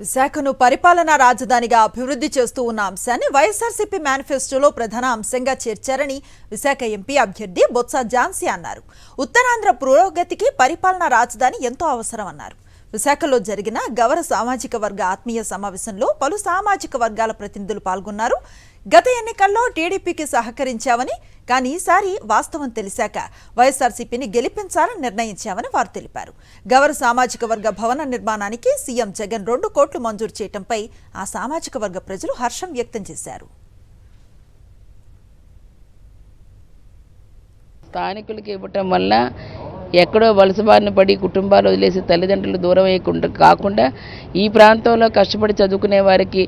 విశాఖను పరిపాలనా రాజధానిగా అభివృద్ధి చేస్తూ ఉన్న అంశాన్ని వైఎస్ఆర్సీపీ మేనిఫెస్టోలో ప్రధాన అంశంగా చేర్చారని విశాఖ ఎంపీ అభ్యర్థి బొత్స ఝాన్సీ అన్నారు. ఉత్తరాంధ్ర పురోగతికి పరిపాలనా రాజధాని ఎంతో అవసరమన్నారు. విశాఖలో జరిగిన గవర సామాజిక వర్గ ఆత్మీయ సమావేశంలో పలు సామాజిక వర్గాల ప్రతినిధులు పాల్గొన్నారు. గత ఎన్నికల్లో టీడీపీకి సహకరించామని, కానీ ఈసారి వాస్తవం తెలిసాక వైఎస్ఆర్సీపీని గెలిపించాలని నిర్ణయించామని వారు తెలిపారు. గవర సామాజిక వర్గ భవన నిర్మాణానికి సీఎం జగన్ 2 కోట్లు మంజూరు చేయడంపై ఆ సామాజిక వర్గ ప్రజలు హర్షం వ్యక్తం చేశారు. స్థానికులకి ఇవ్వటం వల్ల ఎక్కడో వలసబారిన పడి కుటుంబాలు వదిలేసి తల్లిదండ్రులు దూరం అయ్యకుండా కాకుండా ఈ ప్రాంతంలో కష్టపడి చదువుకునే వారికి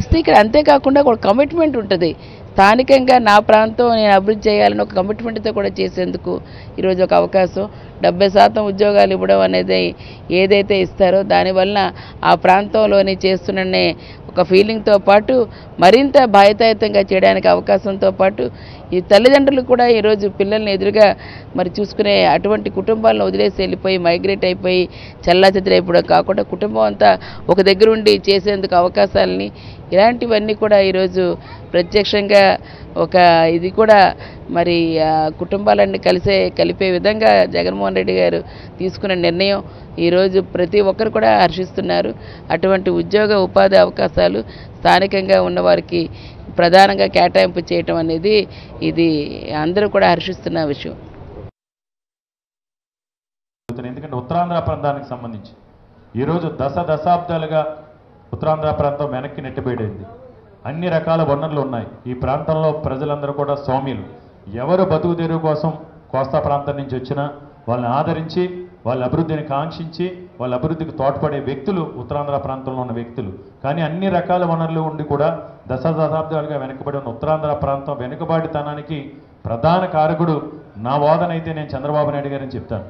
ఇస్తే ఇక్కడ అంతేకాకుండా ఒక కమిట్మెంట్ ఉంటుంది. స్థానికంగా నా ప్రాంతం నేను అభివృద్ధి చేయాలని ఒక కమిట్మెంట్తో కూడా చేసేందుకు ఈరోజు ఒక అవకాశం. 70% ఉద్యోగాలు ఇవ్వడం అనేది ఏదైతే ఇస్తారో దానివల్ల ఆ ప్రాంతంలోని చేస్తున్ననే ఒక ఫీలింగ్తో పాటు మరింత బాధ్యతాయుతంగా చేయడానికి అవకాశంతో పాటు ఈ తల్లిదండ్రులు కూడా ఈరోజు పిల్లల్ని ఎదురుగా మరి చూసుకునే అటువంటి కుటుంబాలను వదిలేసి వెళ్ళిపోయి మైగ్రేట్ అయిపోయి చల్లాచెదరైపోవడం కాకుండా కుటుంబం అంతా ఒక దగ్గర ఉండి చేసేందుకు అవకాశాలని ఇలాంటివన్నీ కూడా ఈరోజు ప్రత్యక్షంగా ఒక ఇది కూడా మరి కుటుంబాలన్నీ కలిపే విధంగా జగన్మోహన్ రెడ్డి గారు తీసుకున్న నిర్ణయం ఈరోజు ప్రతి ఒక్కరు కూడా హర్షిస్తున్నారు. అటువంటి ఉద్యోగ ఉపాధి అవకాశాలు స్థానికంగా ఉన్నవారికి ప్రధానంగా కేటాయింపు చేయటం అనేది ఇది అందరూ కూడా హర్షిస్తున్న విషయం. ఎందుకంటే ఉత్తరాంధ్ర ప్రాంతానికి సంబంధించి ఈరోజు దశాబ్దాలుగా ఉత్తరాంధ్ర ప్రాంతం వెనక్కి నెట్టిబడింది. అన్ని రకాల వనరులు ఉన్నాయి. ఈ ప్రాంతంలో ప్రజలందరూ కూడా సౌమ్యులు. ఎవరు బతుకు తెరువు కోసం కోస్తా ప్రాంతం నుంచి వచ్చినా వాళ్ళని ఆదరించి వాళ్ళ అభివృద్ధిని కాంక్షించి వాళ్ళ అభివృద్ధికి తోడ్పడే వ్యక్తులు ఉత్తరాంధ్ర ప్రాంతంలో ఉన్న వ్యక్తులు. కానీ అన్ని రకాల వనరులు ఉండి కూడా దశాబ్దాలుగా వెనుకబడి ఉన్న ఉత్తరాంధ్ర ప్రాంతం వెనుకబాటుతనానికి ప్రధాన కారకుడు నా వాదన అయితే నేను చంద్రబాబు నాయుడు గారని చెప్తాను.